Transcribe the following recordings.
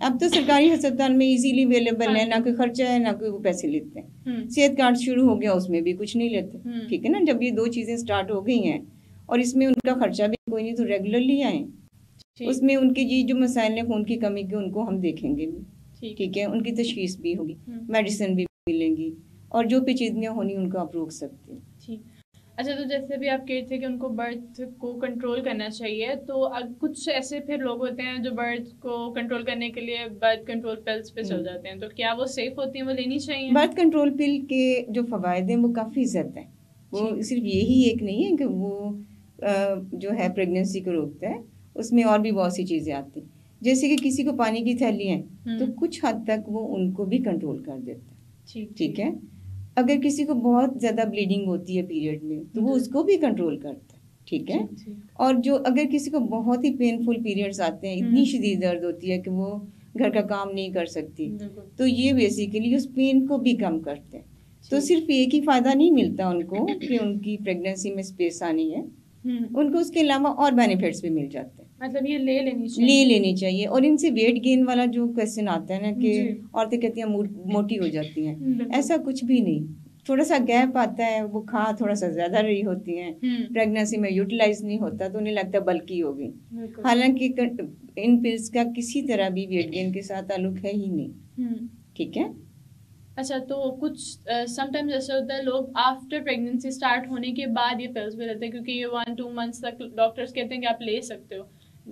اب تو سرکاری ہسپتال میں ایزیلی اویلیبل ہے, نہ کوئی خرچہ ہے نہ کوئی وہ پیسے لیتے ہیں. صحت کارڈ شروع ہو گیا, اس میں بھی کچھ نہیں لیتے, ٹھیک ہے نا. جب یہ 2 چیزیں سٹارٹ ہو گئی ہیں اور اس میں ان کا خرچہ بھی کوئی نہیں, تو ریگولرلی آئیں. اس میں ان کے جو مسائل ہیں خون کی کمی کے, ان کو ہم دیکھیں گے بھی, ٹھیک ہے. ان کی تشخیص بھی ہوگی, میڈیسن بھی ملیں گی, اور جو پیچیدگیاں ہونی ان کو آپ روک سکتے ہیں. اچھا, تو جیسے بھی آپ کہتے تھے کہ ان کو برتھ کو کنٹرول کرنا چاہیے, تو کچھ ایسے پھر لوگ ہوتے ہیں جو برتھ کو کنٹرول کرنے کے لیے برتھ کنٹرول پلس پہ چل جاتے ہیں, تو کیا وہ سیف ہوتی ہیں, وہ لینی چاہیے؟ برتھ کنٹرول پل کے جو فوائد ہیں وہ کافی زیادہ ہیں. وہ صرف یہی ایک نہیں ہے کہ وہ جو ہے پریگنینسی کو روکتا ہے, اس میں اور بھی بہت سی چیزیں آتی ہیں. جیسے کہ کسی کو پانی کی تھیلی ہے تو کچھ حد تک وہ ان کو بھی کنٹرول کر دیتا ہے, ٹھیک ہے. اگر کسی کو بہت زیادہ بلیڈنگ ہوتی ہے پیریڈ میں تو وہ اس کو بھی کنٹرول کرتا ہے, ٹھیک ہے. اور جو اگر کسی کو بہت ہی پینفل پیریڈز آتے ہیں, اتنی شدید درد ہوتی ہے کہ وہ گھر کا کام نہیں کر سکتی, تو یہ بیسیکلی اس پین کو بھی کم کرتے ہیں. تو صرف ایک ہی فائدہ نہیں ملتا ان کو کہ ان کی پریگنینسی میں اسپیس آنی ہے, ان کو اس کے علاوہ اور بینیفٹس بھی مل جاتے ہیں. مطلب یہ لے لینی چاہیے. اور ان سے ویٹ گین والا جو کویسچن آتا ہے نا کہ عورتیں کہتی ہیں موٹی ہو جاتی ہیں, ایسا کچھ بھی نہیں. تھوڑا سا گیپ آتا ہے, وہ کھا تھوڑا سا زیادہ رہی ہوتی ہیں, پریگنینسی میں یوٹیلائز نہیں ہوتا تو انہیں لگتا ہے بلکی ہو گئی, حالانکہ ان پلس کا کسی طرح بھی ویٹ گین کے ساتھ تعلق ہے ہی نہیں, ٹھیک ہے. اچھا, تو کچھ سم ٹائم جیسے ہوتا ہے لوگ آفٹر پریگنینسی اسٹارٹ ہونے کے بعد یہ پلس بھی لیتے ہیں, کیونکہ یہ 1-2 منتھس تک ڈاکٹرس کہتے ہیں کہ آپ لے سکتے ہو,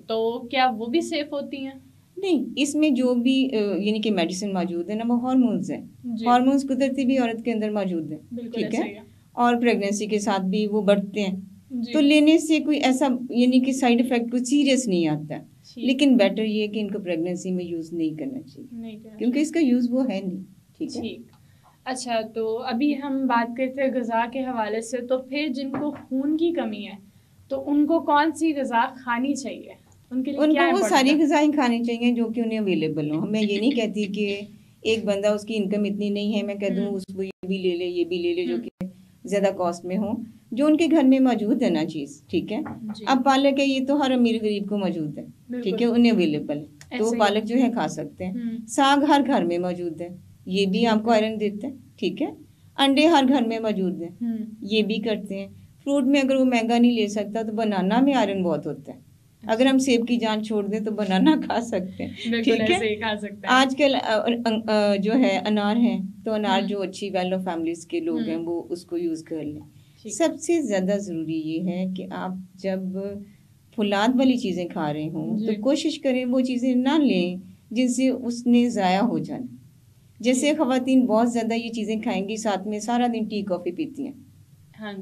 تو کیا وہ بھی سیف ہوتی ہیں؟ نہیں, اس میں جو بھی یعنی کہ میڈیسن موجود ہے نا وہ ہارمونز ہیں. ہارمونز قدرتی بھی عورت کے اندر موجود ہیں, ٹھیک ہے, اور پریگنینسی کے ساتھ بھی وہ بڑھتے ہیں. تو لینے سے کوئی ایسا یعنی کہ سائڈ افیکٹ کوئی سیریس نہیں آتا, لیکن بیٹر یہ ہے کہ ان کو پریگنینسی میں یوز نہیں کرنا چاہیے, کیونکہ اس کا یوز وہ ہے نہیں, ٹھیک ہے. اچھا, تو ابھی ہم بات کرتے ہیں غذا کے حوالے سے, تو پھر جن کو خون کی کمی ہے تو ان کو کون سی غذا کھانی چاہیے؟ ان کو وہ ساری غذائیں کھانی چاہیے جو کہ انہیں اویلیبل ہوں. میں یہ نہیں کہتی کہ ایک بندہ اس کی انکم اتنی نہیں ہے, میں کہہ دوں اس کو یہ بھی لے لے یہ بھی لے لے جو کہ زیادہ کاسٹ میں ہوں, جو ان کے گھر میں موجود ہے نا چیز, ٹھیک ہے. اب پالک ہے, یہ تو ہر امیر غریب کو موجود ہے, ٹھیک ہے, انہیں اویلیبل ہے, تو وہ پالک جو ہے کھا سکتے ہیں. ساگ ہر گھر میں موجود ہے, یہ بھی آپ کو آئرن دیتا ہے, ٹھیک ہے. انڈے ہر گھر میں موجود ہیں, یہ بھی کرتے ہیں. فروٹ میں اگر وہ مہنگا نہیں لے سکتا تو بنانا میں آئرن بہت ہوتا ہے. اگر ہم سیب کی جان چھوڑ دیں تو بنانا کھا سکتے ہیں, ٹھیک ہے. آج کل جو ہے انار ہیں, تو انار جو اچھی ویل آف فیملیز کے لوگ ہیں وہ اس کو یوز کر لیں. سب سے زیادہ ضروری یہ ہے کہ آپ جب پھلاد والی چیزیں کھا رہے ہوں تو کوشش کریں وہ چیزیں نہ لیں جن سے اس نے ضائع ہو جانا. جیسے خواتین بہت زیادہ یہ چیزیں کھائیں گی, ساتھ میں سارا دن ٹی کافی پیتی ہیں,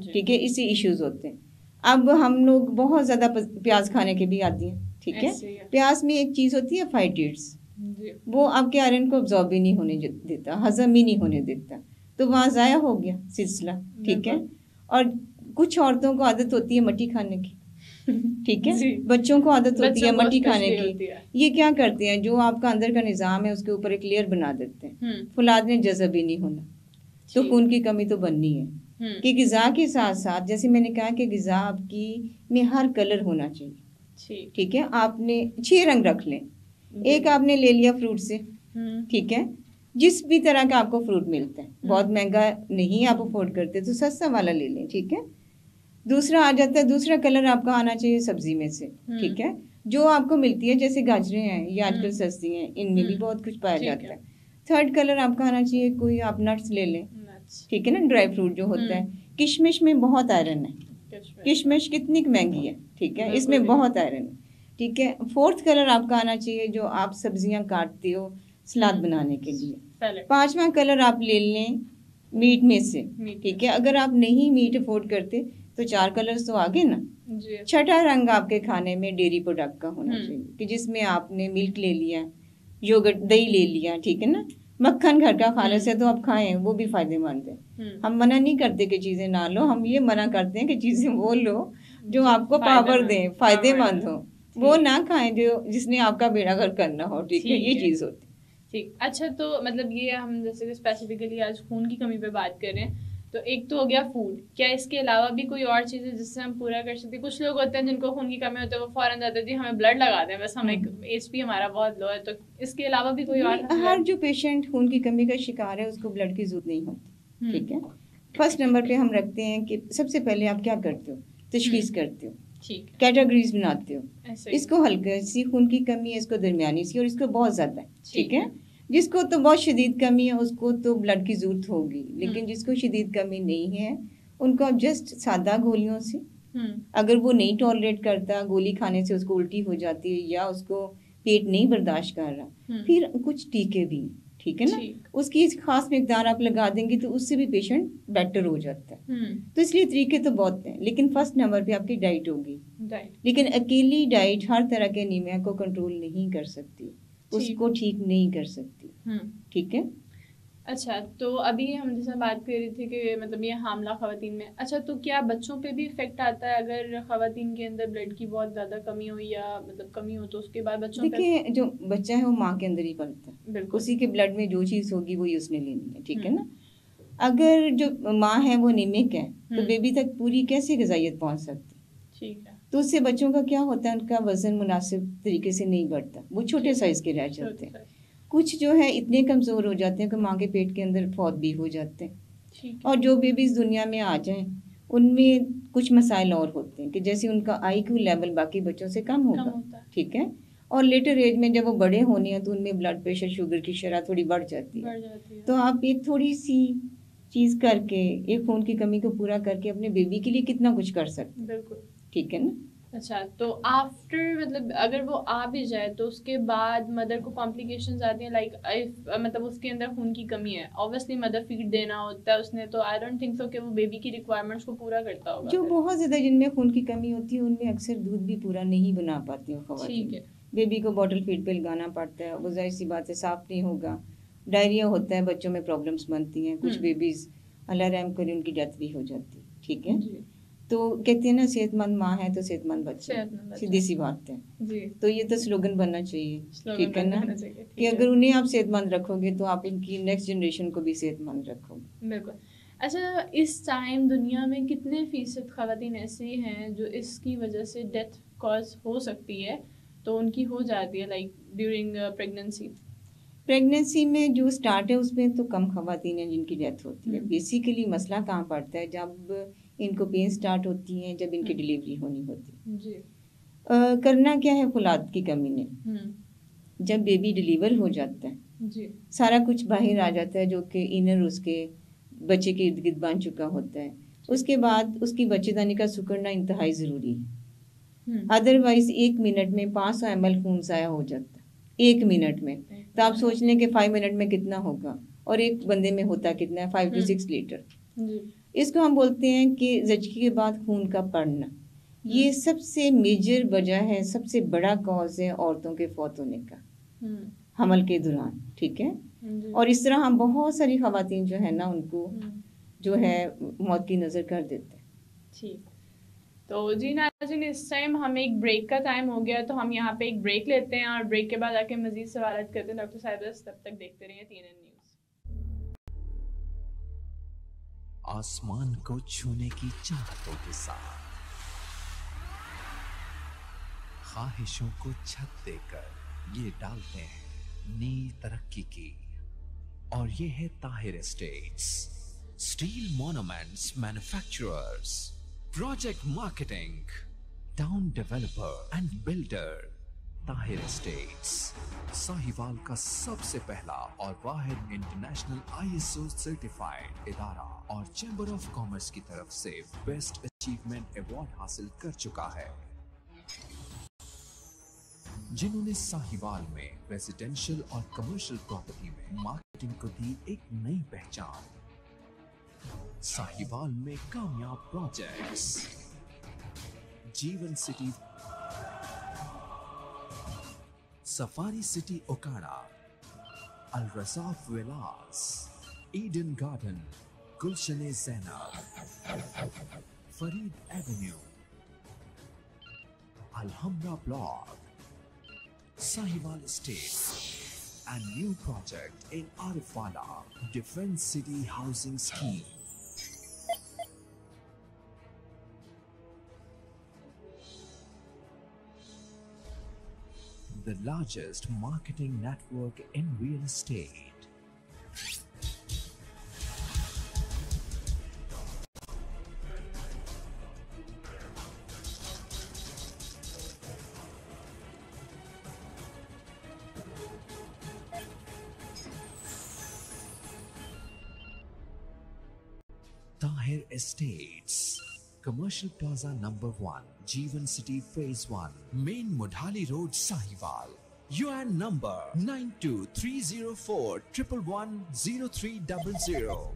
ٹھیک ہے, اس سے ایشوز ہوتے ہیں. اب ہم لوگ بہت زیادہ پیاز کھانے کے بھی آتی ہیں, ٹھیک ہے. پیاز میں ایک چیز ہوتی ہے فائٹیڈز, وہ آپ کے آئرن کو ابزارب بھی نہیں ہونے دیتا, ہضم ہی نہیں ہونے دیتا, تو وہاں ضائع ہو گیا سلسلہ, ٹھیک ہے. اور کچھ عورتوں کو عادت ہوتی ہے مٹی کھانے کی, ٹھیک ہے, بچوں کو عادت ہوتی ہے مٹی کھانے کی. یہ کیا کرتے ہیں, جو آپ کا اندر کا نظام ہے اس کے اوپر ایک لیئر بنا دیتے ہیں, فولاد میں جذب ہی نہیں ہونا, تو خون کی کمی تو بننی ہے. کہ غذا کے ساتھ ساتھ جیسے میں نے کہا کہ غذا آپ کی میں ہر کلر ہونا چاہیے, ٹھیک ہے. آپ نے 6 رنگ رکھ لیں, ایک آپ نے لے لیا فروٹ سے, ٹھیک ہے, جس بھی طرح کا آپ کو فروٹ ملتا ہے, بہت مہنگا نہیں آپ افورڈ کرتے تو سستا والا لے لیں, ٹھیک ہے. دوسرا آ جاتا ہے, دوسرا کلر آپ کا آنا چاہیے سبزی میں سے, ٹھیک ہے, جو آپ کو ملتی ہے, جیسے گاجریں ہیں یہ آج کل سستی ہیں, ان میں بھی بہت کچھ پایا جاتا ہے. تھرڈ کلر آپ کا آنا چاہیے, کوئی آپ نٹس لے لیں, ٹھیک ہے نا, ڈرائی فروٹ جو ہوتا ہے. کشمش میں بہت آئرن ہے, کشمش کتنی مہنگی ہے, ٹھیک ہے, اس میں بہت آئرن ہے, ٹھیک ہے. فورتھ کلر آپ کا آنا چاہیے جو آپ سبزیاں کاٹتے ہو سلاد بنانے کے لیے. 5واں کلر آپ لے لیں میٹ میں سے, ٹھیک ہے. اگر آپ نہیں میٹ افورڈ کرتے تو 4 کلرز تو آگے نا. 6واں رنگ آپ کے کھانے میں ڈیری پروڈکٹ کا ہونا چاہیے, کہ جس میں آپ نے ملک لے لیا, یوگرٹ دہی لے لیا, ٹھیک ہے نا. مکھن گھر کا خالص ہے تو آپ کھائیں, وہ بھی فائدے مند ہے. ہم منع نہیں کرتے کہ چیزیں نہ لو, ہم یہ منع کرتے ہیں کہ چیزیں وہ لو جو آپ کو پاور دیں, فائدے مند ہو, وہ نہ کھائیں جو جس نے آپ کا بیڑا گھر کرنا ہو, ٹھیک ہے. یہ چیز ہوتی ہے, ٹھیک. اچھا, تو مطلب یہ ہم جیسے کہ اسپیسیفکلی آج خون کی کمی پہ بات کر رہے ہیں, تو ایک تو ہو گیا فوڈ، کیا اس کے علاوہ بھی کوئی اور چیز ہے جس سے ہم پورا کر سکتے ہیں؟ کچھ لوگ ہوتے ہیں جن کو خون کی کمی ہوتی ہے، وہ فوراً جاتے ہیں جی ہمیں بلڈ لگا دیں، بس ہمیں ایچ پی ہمارا بہت لو ہے، تو اس کے علاوہ بھی کوئی اور؟ ہر جو پیشنٹ خون کی کمی کا شکار ہے اس کو بلڈ کی ضرورت نہیں ہوتی، ٹھیک ہے. فرسٹ نمبر پہ ہم رکھتے ہیں کہ سب سے پہلے آپ کیا کرتے ہو، تشخیص کرتے ہو، کیٹیگریز بناتے ہو. اس کو ہلکا سی خون کی کمی ہے، اس کو درمیانی سی، اور اس کو بہت زیادہ ہے، ٹھیک ہے. جس کو تو بہت شدید کمی ہے اس کو تو بلڈ کی ضرورت ہوگی، لیکن جس کو شدید کمی نہیں ہے ان کو آپ جسٹ سادہ گولیوں سے، اگر وہ نہیں ٹالریٹ کرتا، گولی کھانے سے اس کو الٹی ہو جاتی ہے یا اس کو پیٹ نہیں برداشت کر رہا، پھر کچھ ٹیکے بھی، ٹھیک ہے نا، اس کی خاص مقدار آپ لگا دیں گے تو اس سے بھی پیشنٹ بیٹر ہو جاتا ہے. تو اس لیے طریقے تو بہت ہیں، لیکن فرسٹ نمبر پہ آپ کی ڈائٹ ہوگی. لیکن اکیلی ڈائٹ ہر طرح کے انیمیا کو کنٹرول نہیں کر سکتی، اس کو ٹھیک نہیں کر سکتی، ٹھیک ہے. اچھا، تو ابھی ہم جیسے بات کر رہی تھی کہ مطلب یہ حاملہ خواتین میں، اچھا تو کیا بچوں پہ بھی افیکٹ آتا ہے اگر خواتین کے اندر بلڈ کی بہت زیادہ کمی ہو یا مطلب کمی ہو تو اس کے بعد بچوں پہ؟ دیکھیں جو بچہ ہے وہ ماں کے اندر ہی پلتا ہے، بالکل اسی کے بلڈ میں جو چیز ہوگی وہی اس نے لینی ہے، ٹھیک ہے نا. اگر جو ماں ہے وہ انیمک ہے تو بیبی تک پوری کیسے غذائیت پہنچ سکتی؟ ٹھیک ہے. تو اس سے بچوں کا کیا ہوتا ہے، ان کا وزن مناسب طریقے سے نہیں بڑھتا، وہ چھوٹے سائز کے رہ جاتے ہیں. کچھ جو ہے اتنے کمزور ہو جاتے ہیں کہ ماں کے پیٹ کے اندر فوت بھی ہو جاتے ہیں. اور جو بیبیز دنیا میں آ جائیں ان میں کچھ مسائل اور ہوتے ہیں کہ جیسے ان کا آئی کیو لیول باقی بچوں سے کم ہوگا، ٹھیک ہے. اور لیٹر ایج میں جب وہ بڑے ہونے ہیں تو ان میں بلڈ پریشر، شوگر کی شرح تھوڑی بڑھ جاتی ہے. تو آپ ایک تھوڑی سی چیز کر کے، ایک خون کی کمی کو پورا کر کے اپنے بیبی کے لیے کتنا کچھ کر سکتے ہیں، بالکل ٹھیک ہے نا. اچھا، تو آفٹر مطلب اگر وہ آ بھی جائے تو اس کے بعد مدر کو کمپلیکیشنز آتی ہیں، لائک مطلب اس کے اندر خون کی کمی ہے، اوبویسلی مدر فیڈ دینا ہوتا ہے اس نے، تو آئی ڈونٹ تھنک سو کہ وہ بیبی کی ریکوائرمنٹس کو پورا کرتا ہوگا. جو بہت زیادہ جن میں خون کی کمی ہوتی ہے ان میں اکثر دودھ بھی پورا نہیں بنا پاتی ہیں خواتین. ٹھیک ہے. بیبی کو بوٹل فیڈ پہ لگانا پڑتا ہے، وہ ظاہر سی بات ہے صاف نہیں ہوگا، ڈائریا ہوتا ہے، بچوں میں پرابلمس بنتی ہیں، کچھ بیبیز اللہ رحم کرے ان کی ڈیتھ بھی ہو جاتی ہے، ٹھیک ہے. تو کہتے ہیں نا صحت مند ماں ہے تو صحت مند بچہ، سیدھی سی بات ہے. تو یہ تو سلوگن بننا چاہیے، ٹھیک ہے نا، کہ اگر انہیں آپ صحت مند رکھو گے تو آپ ان کی نیکسٹ جنریشن کو بھی صحت مند رکھو گے. بالکل. اچھا، اس ٹائم دنیا میں کتنے فیصد خواتین ایسی ہیں جو اس کی وجہ سے ڈیتھ کاز ہو سکتی ہے، تو ان کی ہو جاتی ہے لائک ڈیورنگ پریگننسی؟ پریگننسی میں جو اسٹارٹ ہے اس میں تو کم خواتین ہیں جن کی ڈیتھ ہوتی ہے. بیسیکلی مسئلہ کہاں پڑتا ہے، جب ان کو پین اسٹارٹ ہوتی ہیں، جب ان کی ڈیلیوری ہونی ہوتی ہے. جی. کرنا کیا ہے فولاد کی کمی نے، جب بیبی ڈیلیور ہو جاتا ہے جی سارا کچھ باہر آ جاتا ہے جو کہ انر اس کے بچے کے ارد گرد بن چکا ہوتا ہے. اس کے بعد اس کی بچے دانی کا سکڑنا انتہائی ضروری ہے، ادروائز 1 منٹ میں 500 ml خون ضائع ہو جاتا ہے 1 منٹ میں. تو آپ سوچ لیں کہ 5 منٹ میں کتنا ہوگا، اور ایک بندے میں ہوتا کتنا ہے 5 to 6 لیٹر. اس کو ہم بولتے ہیں کہ زچگی کے بعد خون کا پڑنا، یہ سب سے میجر وجہ ہے، سب سے بڑا کاز ہے عورتوں کے فوت ہونے کا حمل کے دوران، ٹھیک ہے. اور اس طرح ہم بہت ساری خواتین جو ہے نا ان کو جو ہے موت کی نظر کر دیتے ہیں. ٹھیک. تو جی ناظرین، اس ٹائم ہمیں ایک بریک کا ٹائم ہو گیا، تو ہم یہاں پہ ایک بریک لیتے ہیں اور بریک کے بعد آ کے مزید سوالات کرتے ہیں ڈاکٹر صاحبہ. تب تک دیکھتے رہیے TNN نیوز. آسمان کو چھونے کی چاہتوں کے ساتھ خواہشوں کو چھت دے کر یہ ڈالتے ہیں نئی ترقی کی، اور یہ ہے Tahir estates, steel monuments manufacturers, project marketing, town developer and builder. Tahir estates Sahiwal کا سب سے پہلا اور واحد انٹرنیشنل ISO سرٹیفائیڈ ادارہ اور چیمبر آف کامرس کی طرف سے بیسٹ اچیومنٹ ایوارڈ حاصل کر چکا ہے، جنہوں نے ساہیوال میں ریزیڈینشل اور کمرشل پراپرٹی میں مارکیٹنگ کو دی ایک نئی پہچان. ساہیوال میں کامیاب projects: Jeevan city, safari city Okara, Alrazzaq villas, Eden garden, Gulshan Zainab, Farid avenue, Alhamra block. Sahiwal Estate and new project in Arifwala Defense City Housing Scheme. the largest marketing network in real estate. Tahir Estates, Commercial Plaza number 1, Jeevan City Phase 1, Main Mudhali Road, Sahiwal. UN number 923041110300.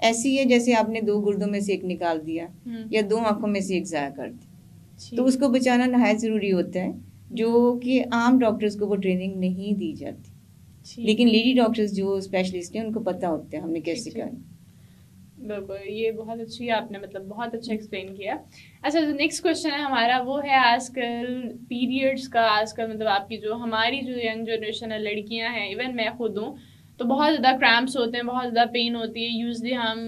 ایسی ہے جیسے آپ نے 2 گردوں میں سے ایک نکال دیا یا 2 آنکھوں میں سے ایک ضائع کر دی. تو اس کو بچانا نہایت ضروری ہوتا ہے, جو کہ عام ڈاکٹرز کو وہ ٹریننگ نہیں دی جاتی, لیکن لیڈی ڈاکٹرز جو اسپیشلسٹ ہیں ان کو پتہ ہوتا ہے ہم نے کیسے کرنا. بالکل, یہ بہت اچھی آپ نے مطلب بہت اچھا ایکسپلین کیا. اچھا, جو نیکسٹ کوشچن ہے ہمارا وہ ہے آج کل پیریڈس کا. آج کل مطلب آپ کی جو ہماری جو ینگ جنریشن ہے, لڑکیاں ہیں, ایون میں خود ہوں, تو بہت زیادہ کریمپس ہوتے ہیں, بہت زیادہ پین ہوتی ہے. یوزلی ہم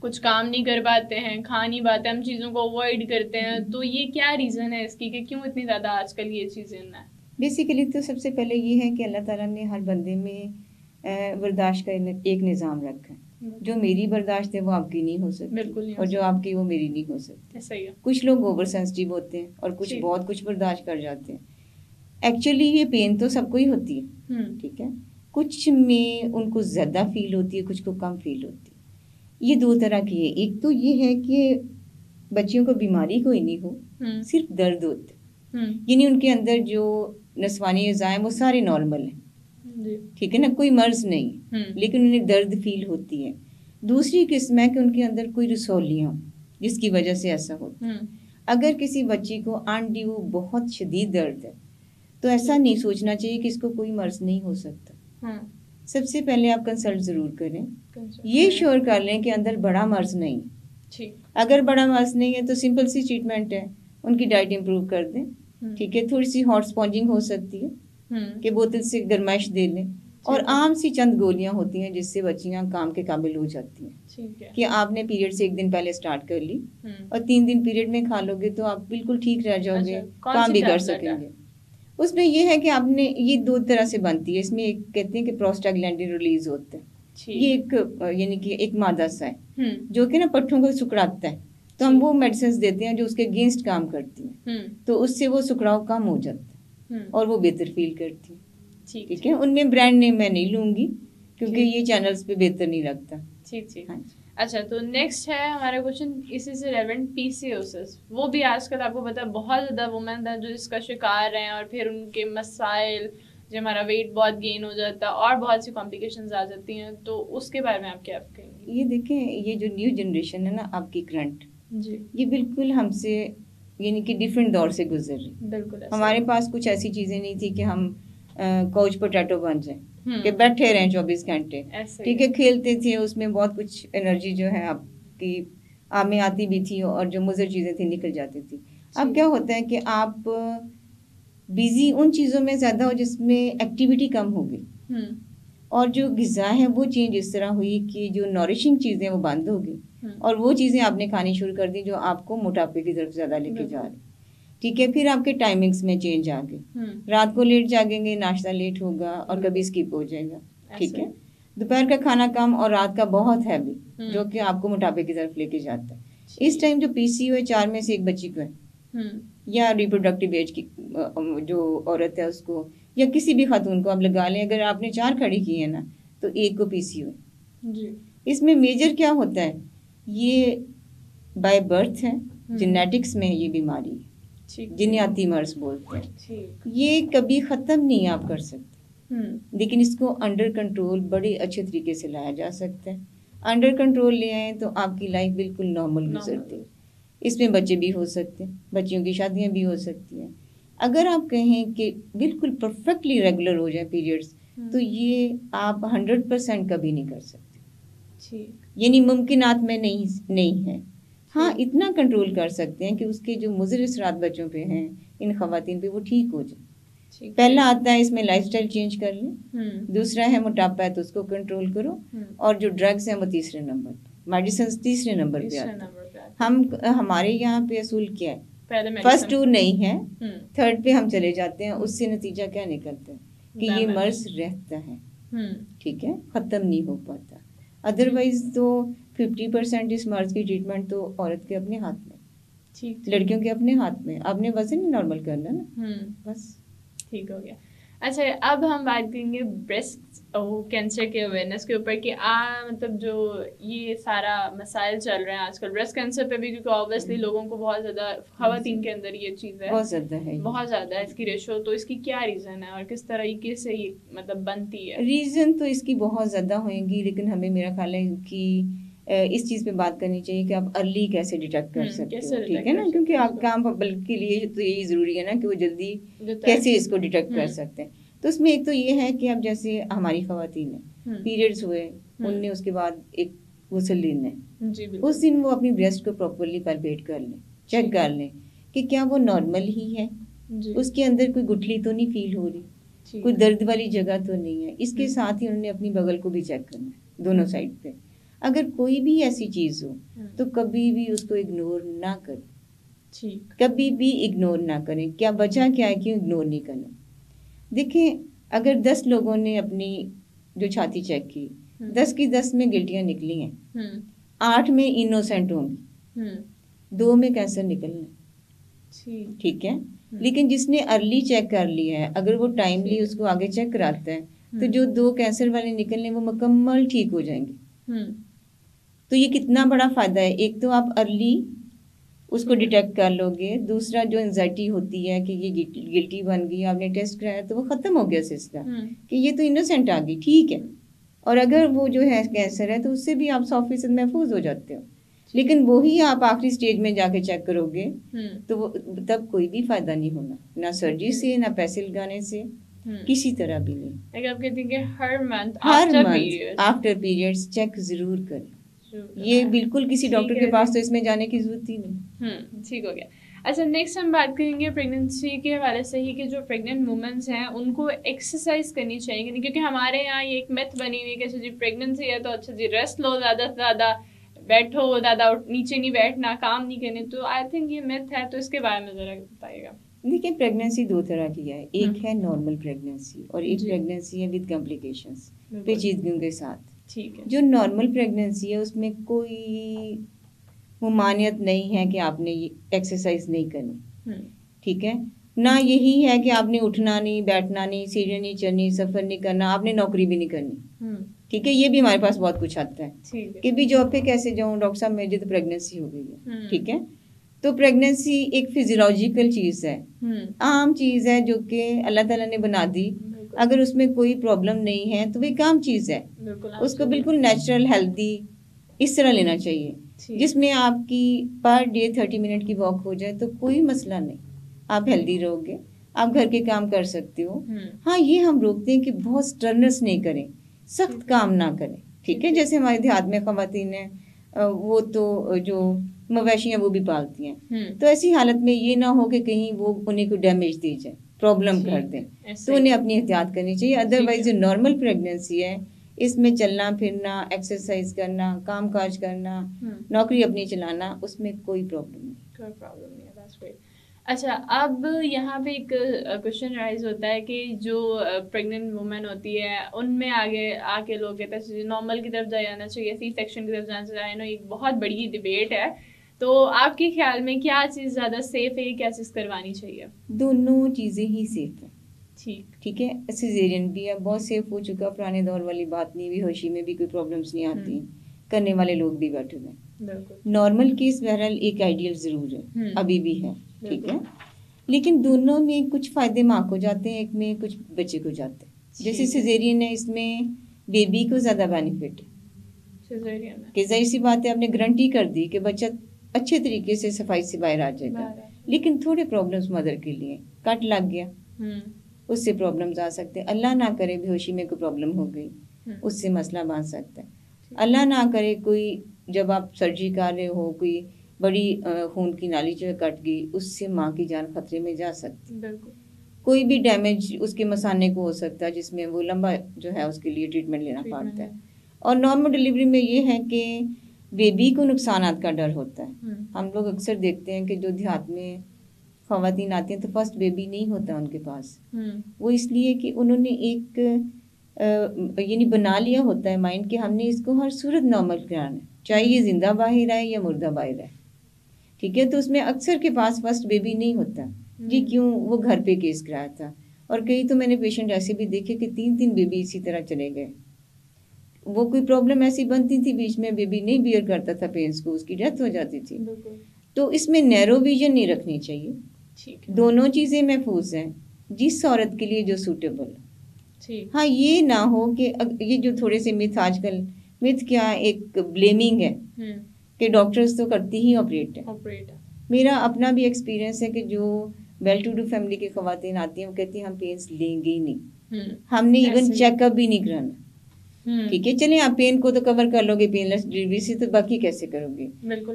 کچھ کام نہیں کر پاتے ہیں, کھا نہیں پاتے, ہم چیزوں کو اوائڈ کرتے ہیں. تو یہ کیا ریزن ہے اس کی کہ کیوں اتنی زیادہ آج کل یہ چیزیں ہیں؟ بیسیکلی تو سب سے پہلے یہ ہے کہ اللہ تعالیٰ نے ہر بندے میں برداشت کا ایک نظام رکھا ہے. جو میری برداشت ہے وہ آپ کی نہیں ہو سکتی, بالکل, اور جو آپ کی وہ میری نہیں ہو سکتی. کچھ لوگ اوور سینسٹیو ہوتے ہیں اور کچھ بہت کچھ برداشت کر جاتے ہیں. ایکچولی یہ پین تو سب کو ہی ہوتی ہے, ٹھیک ہے, کچھ میں ان کو زیادہ فیل ہوتی ہے, کچھ کو کم فیل ہوتی ہے. یہ 2 طرح کی ہے. ایک تو یہ ہے کہ بچیوں کو بیماری کوئی نہیں ہو, صرف درد ہوتا ہے, یعنی ان کے اندر جو نسوانی اعضاء ہیں وہ سارے نارمل ہیں, ٹھیک ہے نا, کوئی مرض نہیں, لیکن انہیں درد فیل ہوتی ہے. دوسری قسم ہے کہ ان کے اندر کوئی رسولیاں ہوں جس کی وجہ سے ایسا ہوتا ہے. اگر کسی بچی کو انڈیو بہت شدید درد ہے تو ایسا نہیں سوچنا چاہیے کہ اس کو کوئی مرض نہیں ہو سکتا. سب سے پہلے آپ کنسلٹ ضرور کریں, یہ شور کر لیں کہ اندر بڑا مرض نہیں. اگر بڑا مرض نہیں ہے تو سمپل سی ٹریٹمنٹ ہے, ان کی ڈائٹ امپروو کر دیں, ٹھیک ہے. تھوڑی سی ہاٹ اسپونجنگ ہو سکتی ہے کہ بوتل سے گرمائش دے لیں, اور عام سی چند گولیاں ہوتی ہیں جس سے بچیاں کام کے قابل ہو جاتی ہیں. کہ آپ نے پیریڈ سے 1 دن پہلے سٹارٹ کر لی اور 3 دن پیریڈ میں کھا لو گے تو آپ بالکل ٹھیک رہ جاؤ گے, کام بھی کر سکیں گے. اس میں یہ ہے کہ آپ نے یہ 2 طرح سے بنتی ہے. اس میں ایک کہتے ہیں کہ پروسٹاگلینڈن ریلیز ہوتا ہے, یہ ایک یعنی کہ ایک مادہ سا ہے جو کہ نا پٹھوں کو سکڑاتا ہے. تو ہم وہ میڈیسنز دیتے ہیں جو اس کے اگینسٹ کام کرتی ہیں, تو اس سے وہ سکڑاؤ کم ہو جاتا ہے اور وہ بہتر فیل کرتی ہیں. ٹھیک ہے, ان میں برانڈ نیم میں نہیں لوں گی کیونکہ یہ چینلز پہ بہتر نہیں لگتا. ٹھیک. اچھا, تو نیکسٹ ہے ہمارا کوشچن اسی سے ریلیونٹ, پی سی او ایس. وہ بھی آج کل آپ کو پتا ہے بہت زیادہ وومن ہیں جو اس کا شکار ہیں, اور پھر ان کے مسائل, جو ہمارا ویٹ بہت گین ہو جاتا ہے اور بہت سی کمپلیکیشنز آ جاتی ہیں. تو اس کے بارے میں آپ کیا کہیں گے؟ یہ دیکھیں, یہ جو نیو جنریشن ہے نا آپ کی کرنٹ, یہ بالکل ہم سے یعنی کہ ڈفرینٹ دور سے گزر رہی. بالکل, ہمارے پاس کچھ ایسی چیزیں نہیں تھی کہ ہم کوچ پوٹیٹو بن جائیں کہ بیٹھے رہیں 24 گھنٹے, ٹھیک ہے. کھیلتے تھے, اس میں بہت کچھ انرجی جو ہے آپ کی آپ میں آتی بھی تھی, اور جو مضر چیزیں تھیں نکل جاتی تھی. اب کیا ہوتا ہے کہ آپ بیزی ان چیزوں میں زیادہ ہو جس میں ایکٹیویٹی کم ہوگی, اور جو غذا ہے وہ چینج اس طرح ہوئی کہ جو نورشنگ چیزیں وہ بند ہوگی, اور وہ چیزیں آپ نے کھانی شروع کر دی جو آپ کو موٹاپے کی طرف زیادہ لے کے جا رہی. ٹھیک ہے, پھر آپ کے ٹائمنگس میں چینج آ گئے, رات کو لیٹ جاگیں گے, ناشتہ لیٹ ہوگا اور کبھی اسکپ ہو جائے گا. ٹھیک ہے, دوپہر کا کھانا کم اور رات کا بہت ہیوی, جو کہ آپ کو موٹاپے کی طرف لے کے جاتا ہے. اس ٹائم جو پی سی او ہے 4 میں سے 1 بچی کو ہے, یا ریپروڈکٹیو ایج کی جو عورت ہے اس کو, یا کسی بھی خاتون کو آپ لگا لیں, اگر آپ نے 4 کھڑی کی ہیں نا تو 1 کو پی سی او ہے. اس میں میجر کیا ہوتا ہے, یہ بائی برتھ ہے, جینیٹکس میں یہ بیماری ہے, جنیاتی مرض بولتے ہیں. یہ کبھی ختم نہیں آپ کر سکتے, لیکن اس کو انڈر کنٹرول بڑے اچھے طریقے سے لایا جا سکتا ہے. انڈر کنٹرول لے آئیں تو آپ کی لائف بالکل نارمل گزرتی ہے. اس میں بچے بھی ہو سکتے ہیں, بچیوں کی شادیاں بھی ہو سکتی ہیں. اگر آپ کہیں کہ بالکل پرفیکٹلی ریگولر ہو جائے پیریڈس, تو یہ آپ 100% کبھی نہیں کر سکتے, یعنی ممکنات میں نہیں ہے. ہاں, اتنا کنٹرول کر سکتے ہیں کہ اس کے جو مضر اثرات بچوں پہ ہیں, ان خواتین پہ, وہ ٹھیک ہو جائے. پہلا آتا ہے اس میں لائف سٹائل چینج کر لیں, دوسرا ہے موٹاپا ہے تو اس کو کنٹرول کرو, اور جو ڈرگس ہیں وہ تیسرے نمبر, میڈیسنز تیسرے نمبر پہ آتے ہیں. ہمارے یہاں پہ اصول کیا ہے, فرسٹ 2 نہیں ہے, 3rd پہ ہم چلے جاتے ہیں. اس سے نتیجہ کیا نکلتا ہے کہ یہ مرض رہتا ہے, ٹھیک ہے, ختم نہیں ہو پاتا. ادروائز تو 50% اس مرض کی ٹریٹمنٹ تو عورت کے اپنے ہاتھ میں, لڑکیوں کے اپنے ہاتھ میں. آپ نے وزن نارمل کرنا نا, بس ٹھیک ہو گیا. اچھا اب ہم بات کریں گے بریسٹ کینسر کے اویئرنیس کے اوپر کہ مطلب جو یہ سارا مسائل چل رہے ہیں آج کل بریسٹ کینسر پہ بھی، کیونکہ اوبیسلی لوگوں کو بہت زیادہ خواتین کے اندر یہ چیز ہے بہت زیادہ ہے اس کی ریشو، تو اس کی کیا ریزن ہے اور کس طریقے سے یہ مطلب بنتی ہے؟ ریزن تو اس کی بہت زیادہ ہوئیں گی، لیکن ہمیں میرا خیال ہے کہ اس چیز پہ بات کرنی چاہیے کہ آپ ارلی کیسے ڈیٹیکٹ کر سکتے ہو، ٹھیک ہے نا، کیونکہ آپ کام پبلک کے لیے تو یہی ضروری ہے نا کہ وہ جلدی کیسے اس کو ڈیٹیکٹ کر سکتے ہیں. تو اس میں ایک تو یہ ہے کہ اب جیسے ہماری خواتین ہیں، پیریڈز ہوئے، ان نے اس کے بعد ایک غسل لینا ہے، اس دن وہ اپنی بریسٹ کو پراپرلی پیلپیٹ کر لیں، چیک کر لیں کہ کیا وہ نارمل ہی ہے، اس کے اندر کوئی گٹھلی تو نہیں فیل ہو رہی، کوئی درد والی جگہ تو نہیں ہے. اس کے ساتھ ہی انہوں نے اپنی بغل کو بھی چیک کرنا ہے، دونوں سائڈ پہ. اگر کوئی بھی ایسی چیز ہو تو کبھی بھی اس کو اگنور نہ کریں، کبھی بھی اگنور نہ کریں. کیا وجہ کیا ہے کیوں اگنور نہیں کرنا؟ دیکھیں اگر 10 لوگوں نے اپنی جو چھاتی چیک کی، 10 کی 10 میں گلٹیاں نکلی ہیں، 8 میں انوسینٹ ہوں گی، 2 میں کینسر نکلنا، ٹھیک ہے. لیکن جس نے ارلی چیک کر لیا ہے، اگر وہ ٹائملی اس کو آگے چیک کراتا ہے تو جو 2 کینسر والے نکلنے وہ مکمل ٹھیک ہو جائیں گے. تو یہ کتنا بڑا فائدہ ہے. ایک تو آپ ارلی اس کو ڈیٹیکٹ کر لو گے، دوسرا جو انزائٹی ہوتی ہے کہ یہ گلٹی بن گئی، آپ نے ٹیسٹ کرایا تو وہ ختم ہو گیا سلسلہ کہ یہ تو انوسینٹ آ گئی، ٹھیک ہے. اور اگر وہ جو ہے کینسر ہے تو اس سے بھی آپ 100% محفوظ ہو جاتے ہو. لیکن وہی آپ آخری سٹیج میں جا کے چیک کرو گے تو وہ تب کوئی بھی فائدہ نہیں ہونا، نہ سرجری سے، نہ پیسے لگانے سے، کسی طرح بھی نہیں. آپ کہتے ہیں کہ ہر منتھ آفٹر پیریڈز چیک ضرور کریں. یہ بالکل کسی ڈاکٹر کے پاس تو اس میں جانے کی ضرورت ہی نہیں. ٹھیک ہو گیا. اچھا نیکسٹ ہم بات کریں گے پریگنینسی کے حوالے سے ہی کہ جو پریگننٹ وومنس ہیں ان کو ایکسرسائز کرنی چاہیے، کیونکہ ہمارے یہاں یہ ایک میتھ بنی ہوئی ہے کہ جی پریگننسی ہے تو اچھا جی ریسٹ لو، زیادہ سے زیادہ بیٹھو، زیادہ نیچے نہیں بیٹھنا، کام نہیں کرنے. تو آئی تھنک یہ میتھ ہے، تو اس کے بارے میں ذرا بتائیے گا. دیکھیں پریگننسی 2 طرح کی ہے، ایک ہے نارمل پریگننسی اور ایک پریگننسی ہے ود کمپلیکیشنز، پیچیدگیوں کے ساتھ. ٹھیک ہے. جو نارمل پریگننسی ہے اس میں کوئی ممانعت نہیں ہے کہ آپ نے ایکسرسائز نہیں کرنی، ٹھیک ہے. نہ یہی ہے کہ آپ نے اٹھنا نہیں، بیٹھنا نہیں، سیڑھیاں نہیں چڑھنی، سفر نہیں کرنا، آپ نے نوکری بھی نہیں کرنی، ٹھیک ہے. یہ بھی ہمارے پاس بہت کچھ آتا ہے کہ بھی جاب پہ کیسے جاؤں، ڈاکٹر صاحب میری تو پریگننسی ہو گئی ہے، ٹھیک ہے. تو پریگننسی ایک فزیولوجیکل چیز ہے، عام چیز ہے جو کہ اللہ تعالیٰ نے بنا دی. اگر اس میں کوئی پرابلم نہیں ہے تو وہ ایک عام چیز ہے، اس کو بالکل نیچرل ہیلدی اس طرح لینا چاہیے جس میں آپ کی پر ڈے 30 منٹ کی واک ہو جائے تو کوئی مسئلہ نہیں، آپ ہیلدی رہو گے، آپ گھر کے کام کر سکتے ہو. ہاں یہ ہم روکتے ہیں کہ بہت سٹرنس نہیں کریں، سخت کام نہ کریں، ٹھیک ہے. جیسے ہمارے دیہات میں خواتین ہیں وہ تو جو مویشی ہیں وہ بھی پالتی ہیں، تو ایسی حالت میں یہ نہ ہو کہ کہیں وہ انہیں کو ڈیمیج دی جائے، پرابلم کر دیں، تو انہیں اپنی احتیاط کرنی چاہیے. ادروائز جو نارمل پریگننسی ہے اس میں چلنا پھرنا، ایکسرسائز کرنا، کام کاج کرنا، نوکری اپنی چلانا، اس میں کوئی پرابلم نہیں. اچھا اب یہاں پہ ایک کوشچن رائز ہوتا ہے کہ جو پریگننٹ وومن ہوتی ہے ان میں آگے آ کے لوگ کہتے ہیں نارمل کی طرف جانا چاہیے، سی سیکشن کی طرف جانا چاہیے. ایک بہت بڑی ڈبیٹ ہے، تو آپ کے خیال میں کیا چیز زیادہ سیف ہے، کیا چیز کروانی چاہیے؟ دونوں چیزیں ہی سیف ہیں، ٹھیک ہے. سیزیرین بھی ہے، بہت سیف ہو چکا، پرانے دور والی بات نہیں، بھی ہوشی میں بھی کوئی پرابلمس نہیں آتی، کرنے والے لوگ بھی بیٹھے ہوئے. نارمل کیس بہرحال ایک آئیڈیل ضرور ہے، ابھی بھی ہے، ٹھیک ہے. لیکن دونوں میں کچھ فائدے ماں کو جاتے ہیں، ایک میں کچھ بچے کو جاتے ہیں. جیسے سیزیرین ہے، اس میں بیبی کو زیادہ بینیفٹ ہے کہ ظاہر سی بات ہے آپ نے گارنٹی کر دی کہ بچہ اچھے طریقے سے صفائی سے باہر آ جائے گا. لیکن تھوڑے پرابلمس مدر کے لیے، کٹ لگ گیا اس سے پرابلمز آ سکتے ہیں. اللہ نہ کرے بے ہوشی میں کوئی پرابلم ہو گئی، اس سے مسئلہ بن سکتا ہے. اللہ نہ کرے کوئی جب آپ سرجری کر رہے ہو کوئی بڑی خون کی نالی جو ہے کٹ گئی، اس سے ماں کی جان خطرے میں جا سکتی. کوئی بھی ڈیمیج اس کے مثانے کو ہو سکتا ہے جس میں وہ لمبا جو ہے اس کے لیے ٹریٹمنٹ لینا پڑتا ہے. اور نارمل ڈلیوری میں یہ ہے کہ بیبی کو نقصانات کا ڈر ہوتا ہے. ہم لوگ اکثر دیکھتے ہیں کہ جو دیہات میں خواتین آتی ہیں تو فرسٹ بیبی نہیں ہوتا ان کے پاس، وہ اس لیے کہ انہوں نے ایک یعنی بنا لیا ہوتا ہے مائنڈ کہ ہم نے اس کو ہر صورت نارمل کرانا ہے، چاہے یہ زندہ باہر آئے یا مردہ باہر آئے، ٹھیک ہے. تو اس میں اکثر کے پاس فرسٹ بیبی نہیں ہوتا. جی کیوں؟ وہ گھر پہ کیس کرایا تھا، اور کئی تو میں نے پیشنٹ ایسے بھی دیکھے کہ 3 بیبی اسی طرح چلے گئے. وہ کوئی پرابلم ایسی بنتی تھی بیچ میں, بیبی نہیں بیئر کرتا تھا پینس کو, اس کی ڈیتھ ہو جاتی تھی. تو اس میں نیرو ویژن نہیں رکھنی چاہیے. دونوں چیزیں محفوظ ہیں جس عورت کے لیے جو سوٹیبل. ہاں یہ نہ ہو کہ یہ جو تھوڑے سے متھ آج کل, متھ کیا ایک بلیمنگ ہے کہ ڈاکٹرز تو کرتی ہی آپریٹ ہے. میرا اپنا بھی ایکسپیرینس ہے کہ جو ویل ٹو ڈو فیملی کی خواتین آتی ہیں وہ کہتی ہیں ہم پینس لیں گے ہی نہیں, ہم نے ایون چیک اپ بھی نہیں کرانا. ٹھیک ہے چلیں آپ پین کو تو کور کر لو گے پین لیس ڈلیوری سے, تو باقی کیسے کرو گے؟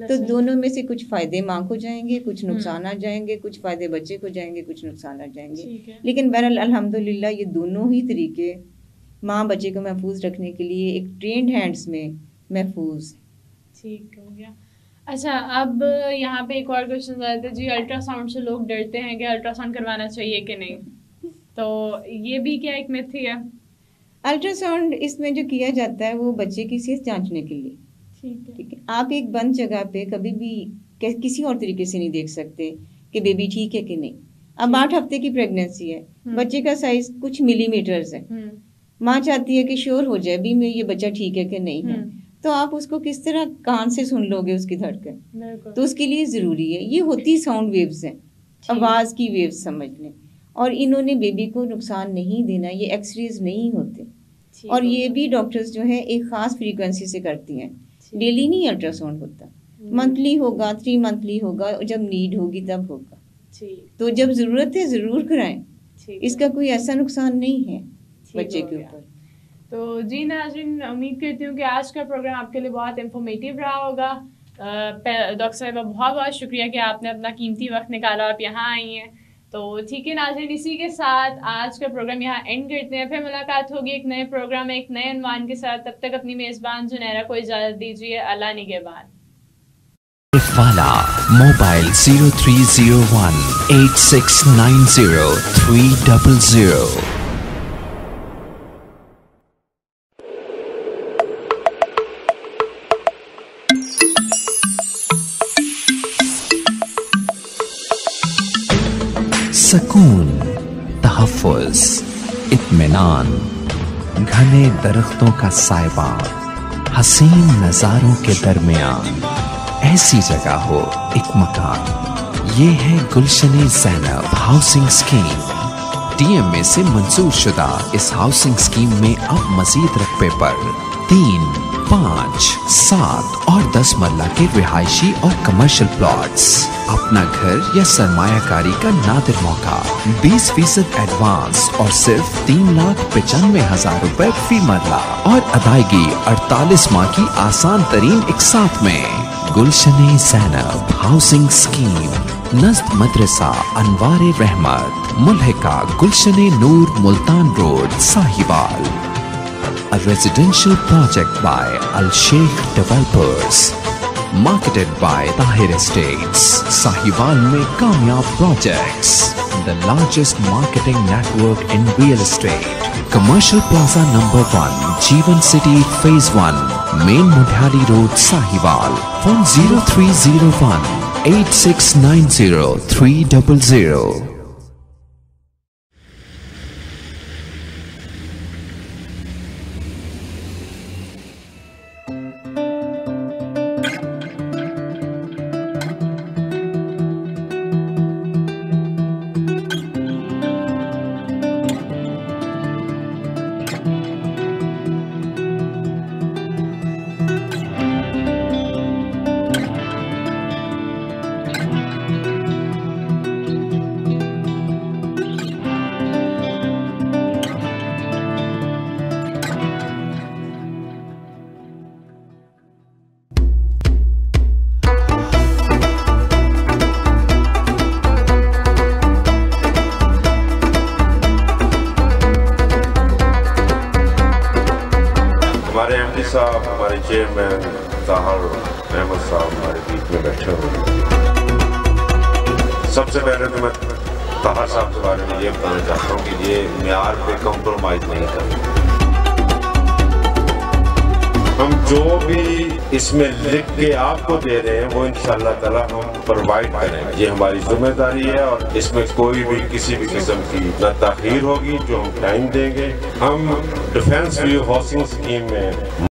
تو دونوں میں سے کچھ فائدے ماں کو جائیں گے, کچھ نقصان آ جائیں گے, کچھ فائدے بچے کو جائیں گے, کچھ نقصان آ جائیں گے. لیکن بہرحال الحمدللہ یہ دونوں ہی طریقے ماں بچے کو محفوظ رکھنے کے لیے ایک ٹرینڈ ہینڈس میں محفوظ. ٹھیک ہو گیا. اچھا اب یہاں پہ ایک اور کوشچن آیا تھا جی, الٹرا ساؤنڈ سے لوگ ڈرتے ہیں کہ الٹرا ساؤنڈ کروانا چاہیے کہ نہیں, تو یہ بھی کیا ایک میتھ ہی ہے؟ الٹرا ساؤنڈ اس میں جو کیا جاتا ہے وہ بچے کی صحت جانچنے کے لیے. ٹھیک ہے, آپ ایک بند جگہ پہ کبھی بھی کسی اور طریقے سے نہیں دیکھ سکتے کہ بیبی ٹھیک ہے کہ نہیں. اب 8 ہفتے کی پریگنینسی ہے, بچے کا سائز کچھ ملی میٹرز ہے, ماں چاہتی ہے کہ شیور ہو جائے بھی میں یہ بچہ ٹھیک ہے کہ نہیں ہے, تو آپ اس کو کس طرح کان سے سن لو گے اس کی دھڑکن؟ تو اس کے لیے ضروری ہے, یہ ہوتی ساؤنڈ ویوز ہیں, آواز کی ویوز سمجھ لیں. اور انہوں نے بیبی کو نقصان نہیں دینا, یہ ایکس ریز نہیں ہوتے. اور یہ بھی ڈاکٹرز جو ہے ایک خاص فریکوینسی سے کرتی ہیں, ڈیلی نہیں الٹرا ساؤنڈ ہوتا, منتھلی ہوگا, 3 منتھلی ہوگا, جب نیڈ ہوگی تب ہوگا. تو جب ضرورت ہے ضرور کرائیں, اس کا کوئی ایسا نقصان نہیں ہے بچے کے اوپر. تو جی ناظرین, امید کرتی ہوں کہ آج کا پروگرام آپ کے لیے بہت انفارمیٹیو رہا ہوگا. ڈاکٹر صاحبہ بہت بہت شکریہ کہ آپ نے اپنا قیمتی وقت نکالا, آپ یہاں آئی ہیں. تو ٹھیک ہے ناظرین, اسی کے ساتھ آج کا پروگرام یہاں اینڈ کرتے ہیں. پھر ملاقات ہوگی ایک نئے پروگرام ایک نئے عنوان کے ساتھ. تب تک اپنی میزبان زنیرہ کو اجازت دیجیے. اللہ نگہبان. والا موبائل 0301 8690 300. سکون, تحفظ, اطمینان, گھنے درختوں کا سائبان, حسین نظاروں کے درمیان ایسی جگہ ہو ایک مکان. یہ ہے گلشن زینب ہاؤسنگ اسکیم. ٹی ایم اے سے منظور شدہ اس ہاؤسنگ اسکیم میں اب مزید رقبے پر 3, 5, 7 اور 10 مرلہ کے رہائشی اور کمرشل پلاٹس. اپنا گھر یا سرمایہ کاری کا نادر موقع. 20% ایڈوانس اور صرف 3,95,000 روپے فی مرلہ, اور ادائیگی 48 ماہ کی آسان ترین اقساط میں. گلشن زینب ہاؤسنگ اسکیم, نزد مدرسہ انوار رحمت, ملحقہ Gulshan Noor, Multan road, Sahiwal. A residential project by Al Sheikh Developers. Marketed by Tahir Estates. Sahiwal mein Kamyab Projects. The largest marketing network in real estate. Commercial Plaza number 1, Jeevan City Phase 1, Main Mudhali Road, Sahiwal. Phone 0301 8690 300. صاحب, ہمارے chairman Tahir Ahmad صاحب ہمارے بیچ میں بیٹھے ہوئے. سب سے پہلے تو میں طاہر صاحب کے بارے میں یہ بتانا چاہتا ہوں کہ یہ معیار پہ کمپرومائز نہیں کرتے. ہم جو بھی اس میں لکھ کے آپ کو دے رہے ہیں وہ انشاءاللہ تعالی ہم پرووائڈ کریں. یہ ہماری ذمہ داری ہے اور اس میں کوئی بھی کسی بھی قسم کی نہ تاخیر ہوگی. جو ہم ٹائم دیں گے, ہم ڈیفینس ویو ہاؤسنگ اسکیم میں